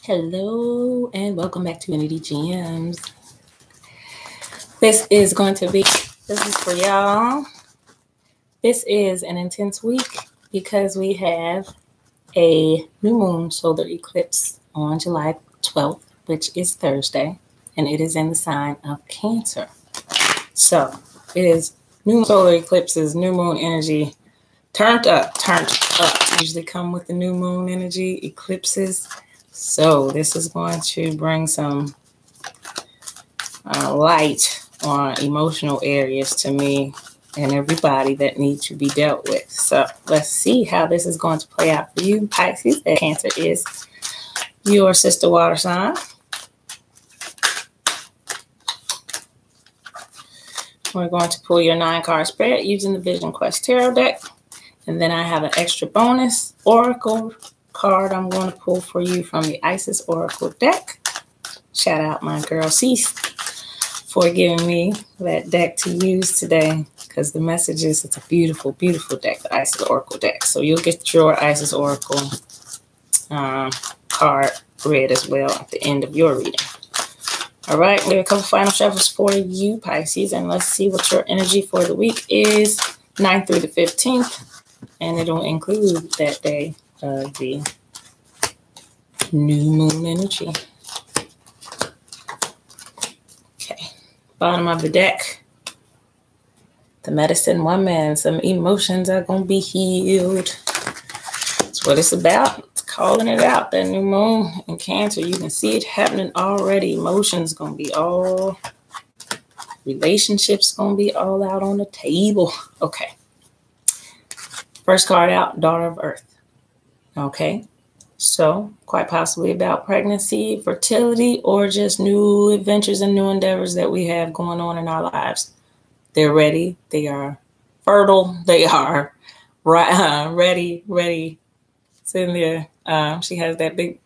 Hello and welcome back to Unity Gems. This is for y'all. This is an intense week because we have a new moon solar eclipse on July 12th, which is Thursday, and it is in the sign of Cancer. So it is new solar eclipses, new moon energy, turned up. Usually come with the new moon energy, eclipses. So this is going to bring some light on emotional areas to me and everybody that need to be dealt with. So let's see how this is going to play out for you, Pisces. Cancer is your sister water sign. We're going to pull your 9-card spread using the Vision Quest Tarot deck. And then I have an extra bonus oracle card I'm going to pull for you from the Isis Oracle deck. Shout out my girl Cease for giving me that deck to use today, because the messages, it's a beautiful, beautiful deck, the Isis Oracle deck. So you'll get your Isis Oracle card read as well at the end of your reading. All right, we have a couple final shuffles for you, Pisces, and let's see what your energy for the week is, 9th through the 15th. And it'll include that day of the new moon energy. Okay, bottom of the deck. The medicine woman, some emotions are going to be healed. That's what it's about. It's calling it out, that new moon in Cancer. You can see it happening already. Emotions going to be all, relationships going to be all out on the table. Okay. First card out, Daughter of Earth. Okay, so quite possibly about pregnancy, fertility, or just new adventures and new endeavors that we have going on in our lives. They're ready. They are fertile. They are ready. It's in there. She has that big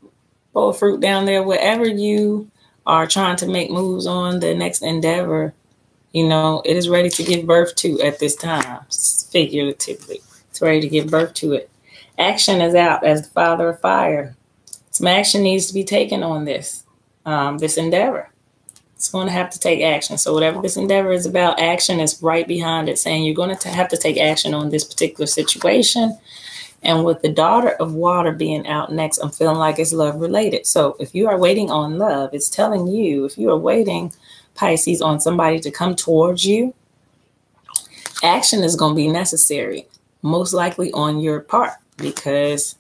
bowl of fruit down there. Wherever you are trying to make moves on the next endeavor, you know, it is ready to give birth to at this time, figuratively. It's ready to give birth to it. Action is out as the Father of Fire. Some action needs to be taken on this endeavor. It's going to have to take action. So whatever this endeavor is about, action is right behind it, saying you're going to have to take action on this particular situation. And with the Daughter of Water being out next, I'm feeling like it's love related. So if you are waiting on love, it's telling you, if you are waiting, Pisces, on somebody to come towards you, action is going to be necessary. Most likely on your part, because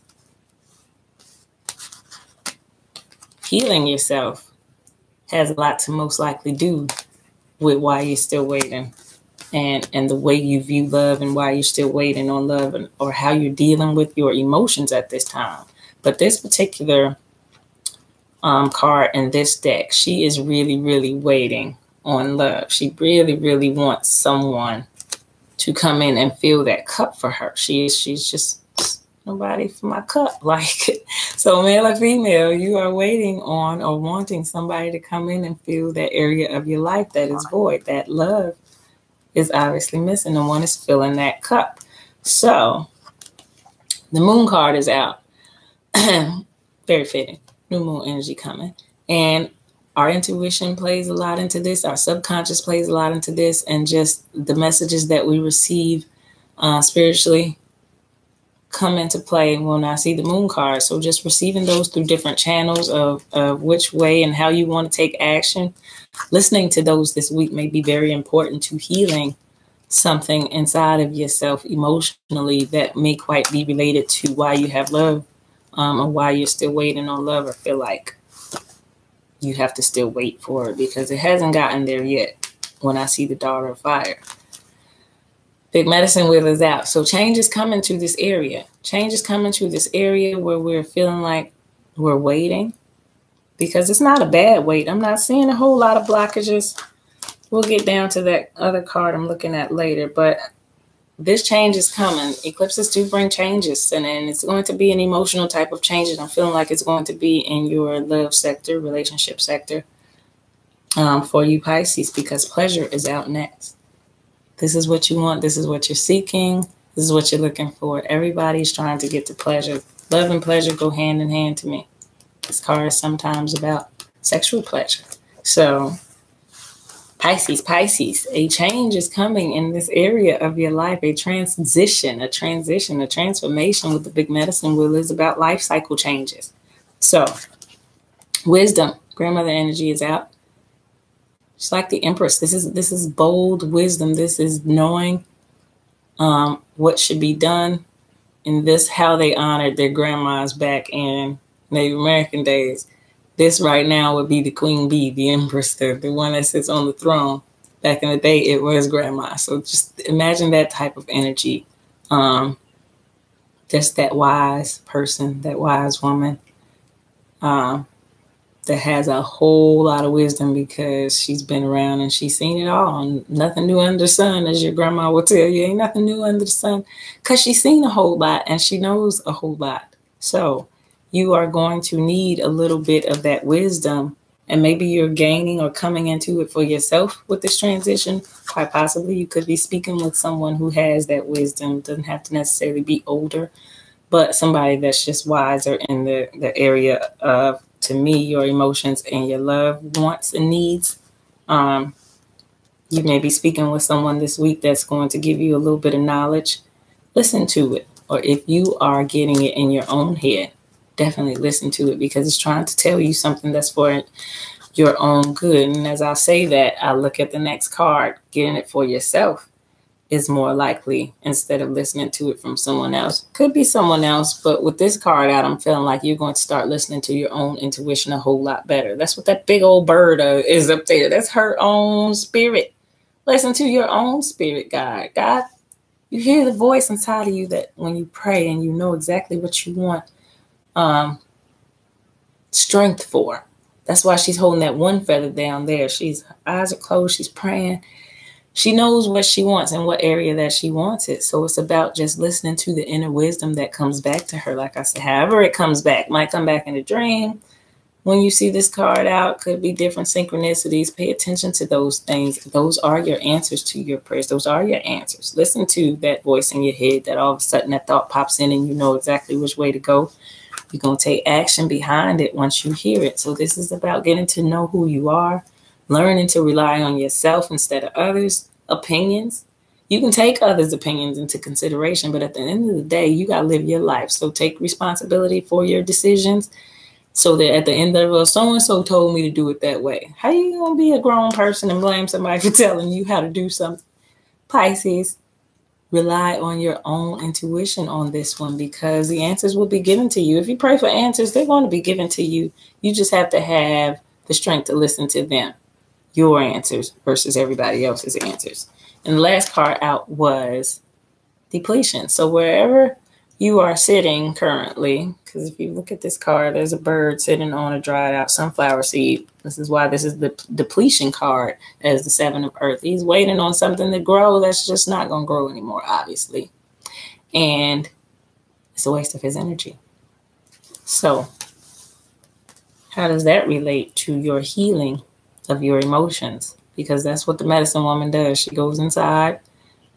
healing yourself has a lot to most likely do with why you're still waiting, and the way you view love and why you're still waiting on love, or how you're dealing with your emotions at this time. But this particular card in this deck, she is really, really waiting on love. She really, really wants someone to come in and fill that cup for her. She's just nobody for my cup. Like, so male or female, you are waiting on or wanting somebody to come in and fill that area of your life that is void. That love is obviously missing, and one is filling that cup. So the moon card is out. Very fitting. New moon energy coming. And our intuition plays a lot into this. Our subconscious plays a lot into this. And just the messages that we receive spiritually come into play when I see the moon card. So just receiving those through different channels of which way and how you want to take action. Listening to those this week may be very important to healing something inside of yourself emotionally that may quite be related to why you have love, or why you're still waiting on love, or feel like you have to still wait for it because it hasn't gotten there yet. When I see the Daughter of Fire, big medicine wheel is out. So change is coming to this area. Change is coming to this area where we're feeling like we're waiting, because it's not a bad wait. I'm not seeing a whole lot of blockages. We'll get down to that other card I'm looking at later, but this change is coming. Eclipses do bring changes, and it's going to be an emotional type of changes. I'm feeling like it's going to be in your love sector, relationship sector, for you Pisces, because pleasure is out next. This is what you want. This is what you're seeking. This is what you're looking for. Everybody's trying to get to pleasure. Love and pleasure go hand in hand to me. This card is sometimes about sexual pleasure. So Pisces, a change is coming in this area of your life, a transformation with the big medicine wheel is about life cycle changes. So wisdom, grandmother energy is out. Just like the Empress, this is bold wisdom. This is knowing what should be done. And this how they honored their grandmas back in Native American days. This right now would be the queen bee, the empress, the one that sits on the throne. Back in the day, it was grandma. So just imagine that type of energy. Just that wise person, that wise woman that has a whole lot of wisdom because she's been around and she's seen it all. And nothing new under the sun, as your grandma would tell you. Ain't nothing new under the sun because she's seen a whole lot and she knows a whole lot. So you are going to need a little bit of that wisdom, and maybe you're gaining or coming into it for yourself with this transition. Quite possibly you could be speaking with someone who has that wisdom. Doesn't have to necessarily be older, but somebody that's just wiser in the area of, to me, your emotions and your love, wants and needs. You may be speaking with someone this week that's going to give you a little bit of knowledge. Listen to it. Or if you are getting it in your own head, definitely listen to it because it's trying to tell you something that's for your own good. And as I say that, I look at the next card. Getting it for yourself is more likely instead of listening to it from someone else. Could be someone else, but with this card out, I'm feeling like you're going to start listening to your own intuition a whole lot better. That's what that big old bird is up there. That's her own spirit. Listen to your own spirit guide. God, you hear the voice inside of you that when you pray and you know exactly what you want strength for. That's why she's holding that one feather down there. Her eyes are closed. She's praying. She knows what she wants and what area that she wants it. So it's about just listening to the inner wisdom that comes back to her. Like I said, however it comes back, might come back in a dream. When you see this card out, could be different synchronicities. Pay attention to those things. Those are your answers to your prayers. Those are your answers. Listen to that voice in your head that all of a sudden that thought pops in and you know exactly which way to go. You're going to take action behind it once you hear it. So this is about getting to know who you are, learning to rely on yourself instead of others' opinions. You can take others' opinions into consideration, but at the end of the day, you got to live your life. So take responsibility for your decisions so that at the end of it, so-and-so told me to do it that way. How you going to be a grown person and blame somebody for telling you how to do something? Pisces, rely on your own intuition on this one because the answers will be given to you. If you pray for answers, they're going to be given to you. You just have to have the strength to listen to them, your answers versus everybody else's answers. And the last card out was depletion. So wherever you are sitting currently, because if you look at this card, there's a bird sitting on a dried out sunflower seed. This is why this is the depletion card as the Seven of Earth. He's waiting on something to grow that's just not going to grow anymore, obviously. And it's a waste of his energy. So how does that relate to your healing of your emotions? Because that's what the medicine woman does. She goes inside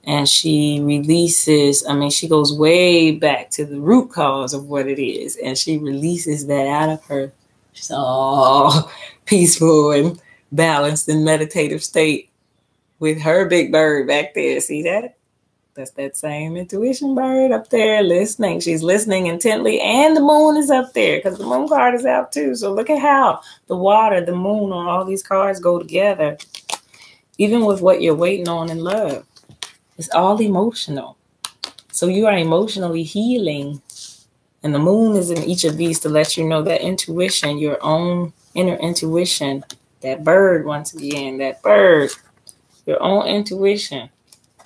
and she releases, she goes way back to the root cause of what it is. And she releases that out of her. She's all peaceful and balanced and meditative state with her big bird back there. See that? That's that same intuition bird up there listening. She's listening intently. And the moon is up there because the moon card is out too. So look at how the water, the moon on all these cards go together. Even with what you're waiting on in love. It's all emotional. So you are emotionally healing. And the moon is in each of these to let you know that intuition, your own inner intuition, that bird once again, that bird, your own intuition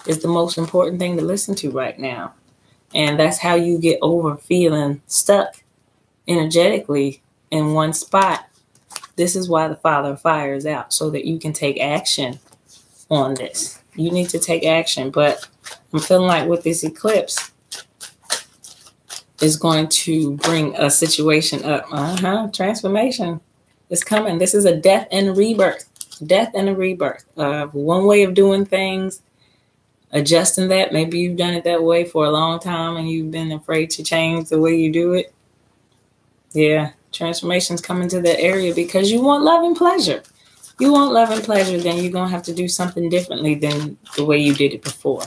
is the most important thing to listen to right now. And that's how you get over feeling stuck energetically in one spot. This is why the Father of Fire is out, so that you can take action on this. You need to take action, but I'm feeling like with this eclipse is going to bring a situation up. Transformation is coming. This is a death and a rebirth. Death and a rebirth. One way of doing things, adjusting that. Maybe you've done it that way for a long time and you've been afraid to change the way you do it. Yeah, Transformations come into that area because you want love and pleasure. You want love and pleasure, then you're going to have to do something differently than the way you did it before.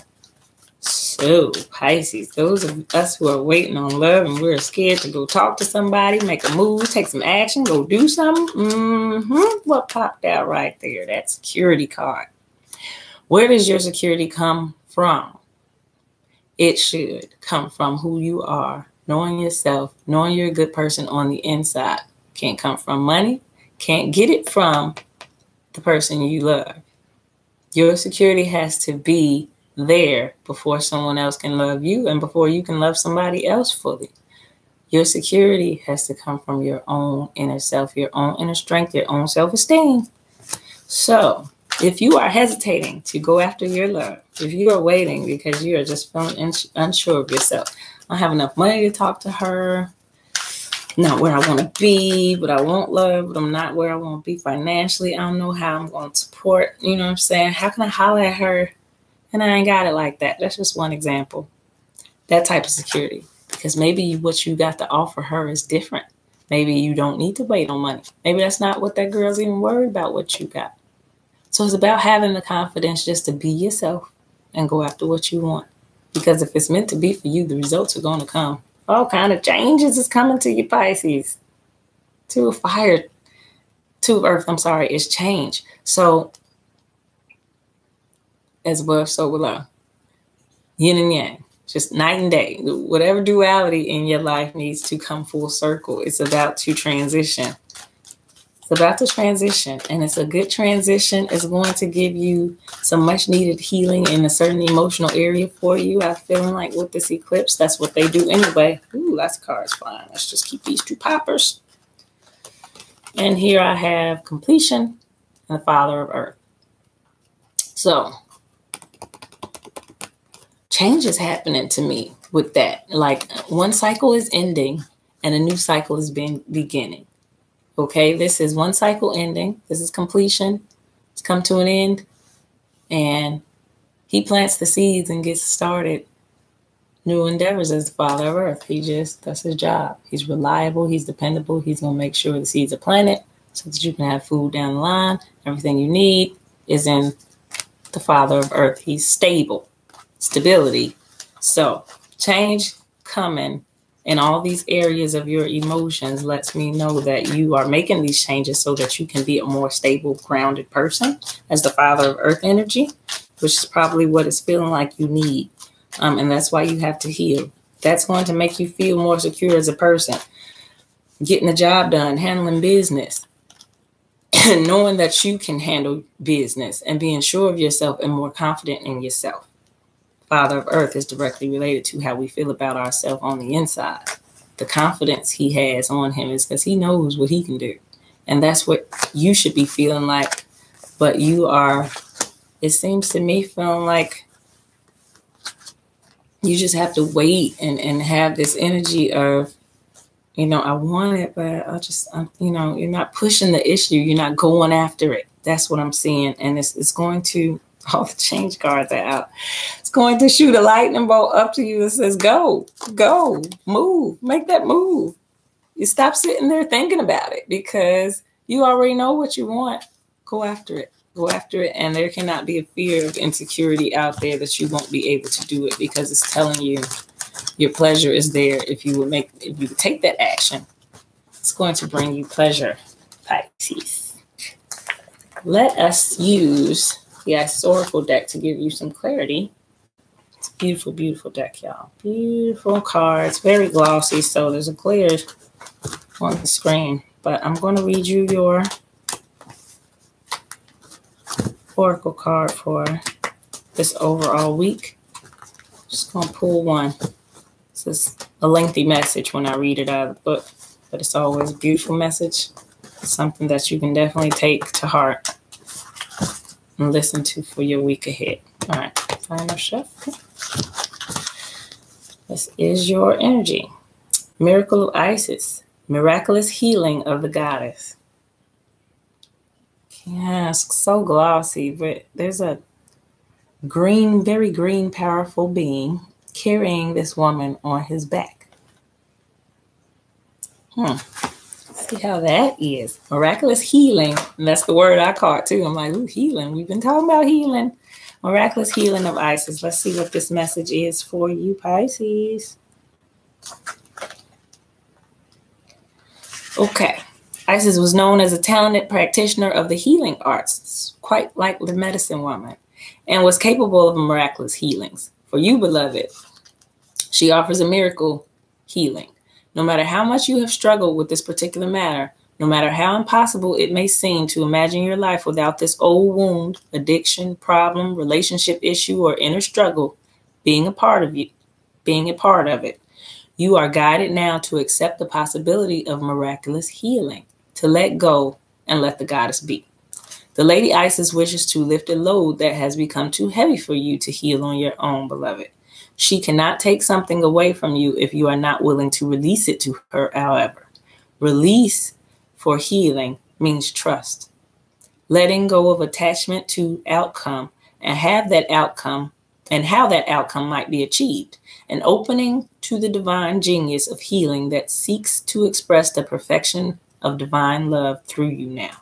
So, Pisces, those of us who are waiting on love and we're scared to go talk to somebody, make a move, take some action, go do something. What popped out right there? That security card. Where does your security come from? It should come from who you are, knowing yourself, knowing you're a good person on the inside. Can't come from money, can't get it from the person you love. Your security has to be there before someone else can love you and before you can love somebody else fully. Your security has to come from your own inner self, your own inner strength, your own self-esteem. So if you are hesitating to go after your love, if you are waiting because you are just feeling unsure of yourself, I don't have enough money to talk to her, not where I want to be, but I want love, but I'm not where I want to be financially. I don't know how I'm going to support, you know what I'm saying? How can I holler at her and I ain't got it like that? That's just one example. That type of security. Because maybe what you got to offer her is different. Maybe you don't need to wait on money. Maybe that's not what that girl's even worried about what you got. So it's about having the confidence just to be yourself and go after what you want. Because if it's meant to be for you, the results are going to come. All kind of changes is coming to you, Pisces. Two of earth, is change. So as above, so below. Yin and yang, just night and day. Whatever duality in your life needs to come full circle. It's about to transition. It's about to transition, and it's a good transition. It's going to give you some much needed healing in a certain emotional area for you. I'm feeling like with this eclipse, that's what they do anyway. Ooh, lots of cards flying. Let's just keep these two poppers. And here I have completion and the Father of Earth. So change is happening to me with that. Like one cycle is ending and a new cycle is beginning. Okay, this is one cycle ending. This is completion. It's come to an end. And he plants the seeds and gets started new endeavors as the Father of Earth. That's his job. He's reliable. He's dependable. He's going to make sure the seeds are planted so that you can have food down the line. Everything you need is in the Father of Earth. He's stable. Stability. So change coming in all these areas of your emotions lets me know that you are making these changes so that you can be a more stable, grounded person as the Father of Earth energy, which is probably what it's feeling like you need. And that's why you have to heal. That's going to make you feel more secure as a person. Getting the job done, handling business, knowing that you can handle business and being sure of yourself and more confident in yourself. Father of Earth is directly related to how we feel about ourselves on the inside. The confidence he has on him is because he knows what he can do. And that's what you should be feeling like. But you are, it seems to me, feeling like you just have to wait and have this energy of, I want it, but you're not pushing the issue. You're not going after it. That's what I'm seeing. And it's going to, all the change cards are out. It's going to shoot a lightning bolt up to you that says, go, move, make that move. You stop sitting there thinking about it because you already know what you want. Go after it. And there cannot be a fear of insecurity out there that you won't be able to do it because it's telling you your pleasure is there. If you would take that action, it's going to bring you pleasure, Pisces. Let us use the Oracle deck to give you some clarity. It's a beautiful, beautiful deck, y'all. Beautiful cards, very glossy, so there's a glare on the screen. But I'm going to read you your Oracle card for this overall week. Just going to pull one. This is a lengthy message when I read it out of the book, but it's always a beautiful message. Something that you can definitely take to heart and listen to for your week ahead. All right, final shuffle. This is your energy. Miracle of Isis. Miraculous healing of the goddess. Yeah, it's so glossy, but there's a green, very green, powerful being carrying this woman on his back. see how that is. Miraculous healing. And that's the word I caught too. I'm like, ooh, healing. We've been talking about healing. Miraculous healing of Isis. Let's see what this message is for you, Pisces. Okay. Isis was known as a talented practitioner of the healing arts, quite like the medicine woman, and was capable of miraculous healings. For you, beloved, she offers a miracle healing. No matter how much you have struggled with this particular matter, no matter how impossible it may seem to imagine your life without this old wound, addiction, problem, relationship issue, or inner struggle being a part of it, you are guided now to accept the possibility of miraculous healing, to let go and let the goddess be. The Lady Isis wishes to lift a load that has become too heavy for you to heal on your own, beloved. She cannot take something away from you if you are not willing to release it to her, however. Release for healing means trust. Letting go of attachment to outcome and how that outcome might be achieved. An opening to the divine genius of healing that seeks to express the perfection of divine love through you now.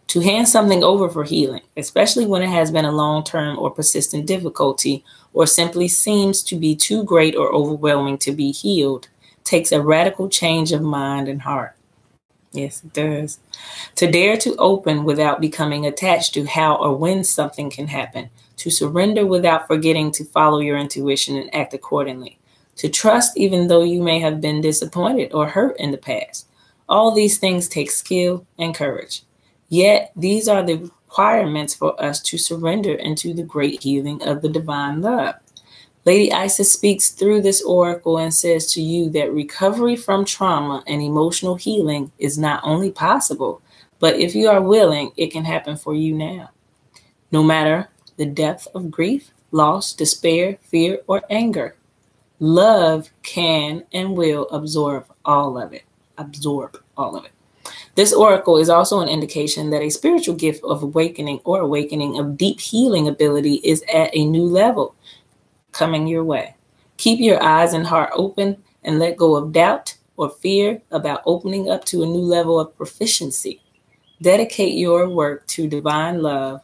To hand something over for healing, especially when it has been a long-term or persistent difficulty or simply seems to be too great or overwhelming to be healed, takes a radical change of mind and heart. Yes, it does. To dare to open without becoming attached to how or when something can happen. To surrender without forgetting to follow your intuition and act accordingly. To trust even though you may have been disappointed or hurt in the past. All these things take skill and courage. Yet, these are the requirements for us to surrender into the great healing of the divine love. Lady Isis speaks through this oracle and says to you that recovery from trauma and emotional healing is not only possible, but if you are willing, it can happen for you now. No matter the depth of grief, loss, despair, fear, or anger, love can and will absorb all of it. This oracle is also an indication that a spiritual gift of awakening of deep healing ability is at a new level coming your way. Keep your eyes and heart open and let go of doubt or fear about opening up to a new level of proficiency. Dedicate your work to divine love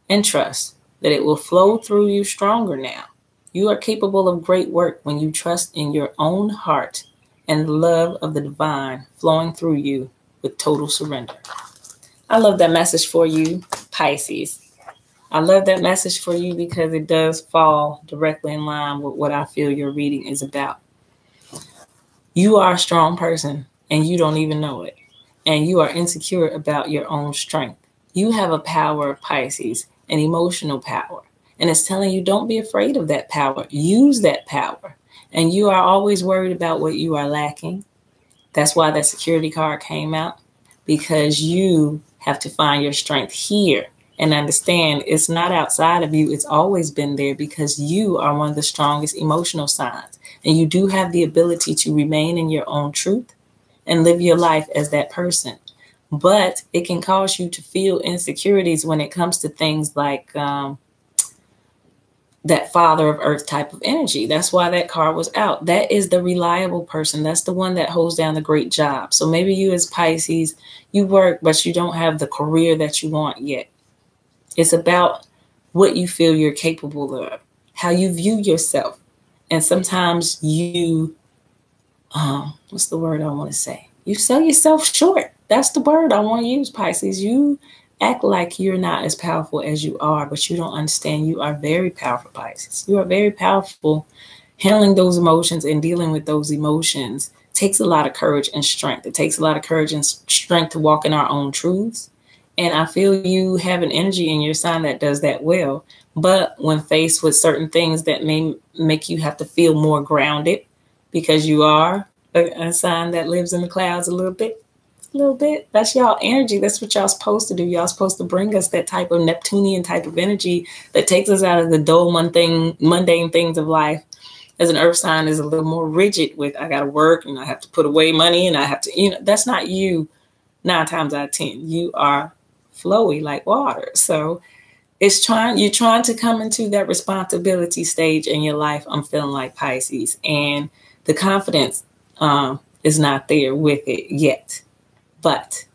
and trust that it will flow through you stronger now. You are capable of great work when you trust in your own heart and the love of the divine flowing through you with total surrender. I love that message for you, Pisces. I love that message for you because it does fall directly in line with what I feel your reading is about. You are a strong person and you don't even know it. And you are insecure about your own strength. You have a power, Pisces, an emotional power. And it's telling you don't be afraid of that power. Use that power. And you are always worried about what you are lacking. That's why that security card came out, because you have to find your strength here and understand it's not outside of you. It's always been there because you are one of the strongest emotional signs. And you do have the ability to remain in your own truth and live your life as that person. But it can cause you to feel insecurities when it comes to things like that Father of Earth type of energy. That's why that card was out. That is the reliable person. That's the one that holds down the great job. So maybe you as Pisces, you work, but you don't have the career that you want yet. It's about what you feel you're capable of, how you view yourself. And sometimes you, what's the word I want to say? You sell yourself short. That's the word I want to use, Pisces. You act like you're not as powerful as you are, but you don't understand you are very powerful, Pisces. You are very powerful. Handling those emotions and dealing with those emotions takes a lot of courage and strength. It takes a lot of courage and strength to walk in our own truths. And I feel you have an energy in your sign that does that well. But when faced with certain things that may make you have to feel more grounded, because you are a sign that lives in the clouds a little bit. That's y'all energy. That's what y'all supposed to do. Y'all supposed to bring us that type of Neptunian type of energy that takes us out of the dull, mundane things of life. As an earth sign is a little more rigid with, I got to work and I have to put away money and I have to, that's not you 9 times out of 10. You are flowy like water. So you're trying to come into that responsibility stage in your life. I'm feeling like Pisces, and the confidence is not there with it yet. But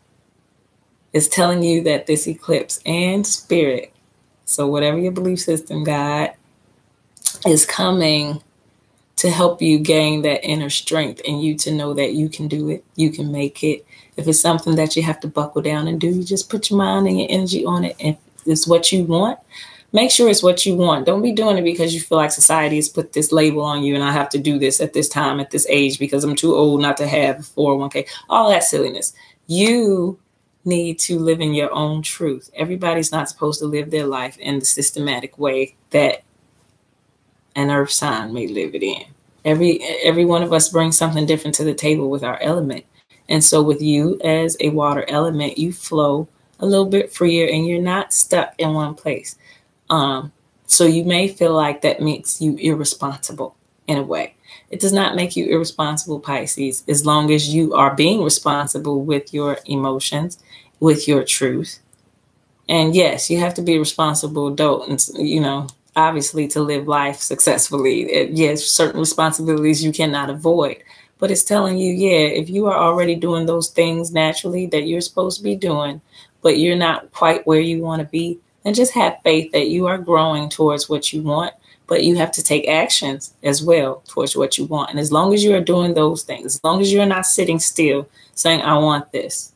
it's telling you that this eclipse and spirit, so whatever your belief system, God, is coming to help you gain that inner strength and you to know that you can do it, you can make it. If it's something that you have to buckle down and do, you just put your mind and your energy on it. And if it's what you want, make sure it's what you want. Don't be doing it because you feel like society has put this label on you and I have to do this at this time, at this age, because I'm too old not to have a 401k. All that silliness. You need to live in your own truth. Everybody's not supposed to live their life in the systematic way that an earth sign may live it in. Every one of us brings something different to the table with our element. And so with you as a water element, you flow a little bit freer and you're not stuck in one place. So you may feel like that makes you irresponsible in a way. It does not make you irresponsible, Pisces, as long as you are being responsible with your emotions, with your truth. And yes, you have to be a responsible adult and, obviously to live life successfully. Yes, certain responsibilities you cannot avoid. But it's telling you, if you are already doing those things naturally that you're supposed to be doing, but you're not quite where you want to be, then just have faith that you are growing towards what you want. But you have to take actions as well towards what you want. And as long as you are doing those things, as long as you're not sitting still saying, I want this,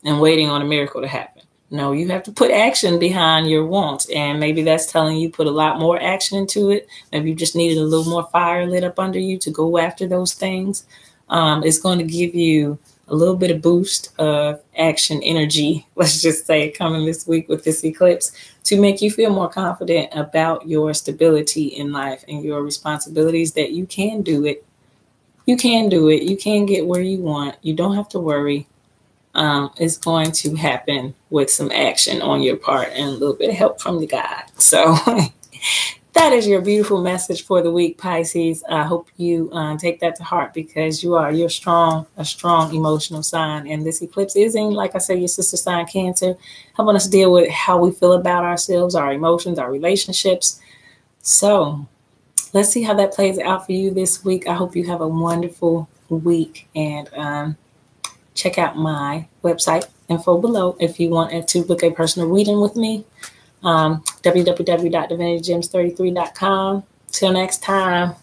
and waiting on a miracle to happen. No, you have to put action behind your wants. And maybe that's telling you put a lot more action into it. Maybe you just needed a little more fire lit up under you to go after those things. It's going to give you a little bit of boost of action energy, let's just say, coming this week with this eclipse to make you feel more confident about your stability in life and your responsibilities, that you can do it. You can do it. You can get where you want. You don't have to worry. It's going to happen with some action on your part and a little bit of help from the God. So that is your beautiful message for the week, Pisces. I hope you take that to heart, because you're a strong emotional sign. And this eclipse is in, like I said, your sister sign, Cancer, helping us deal with how we feel about ourselves, our emotions, our relationships. So let's see how that plays out for you this week. I hope you have a wonderful week, and check out my website info below if you want to book a personal reading with me. www.divinitygems33.com. Till next time.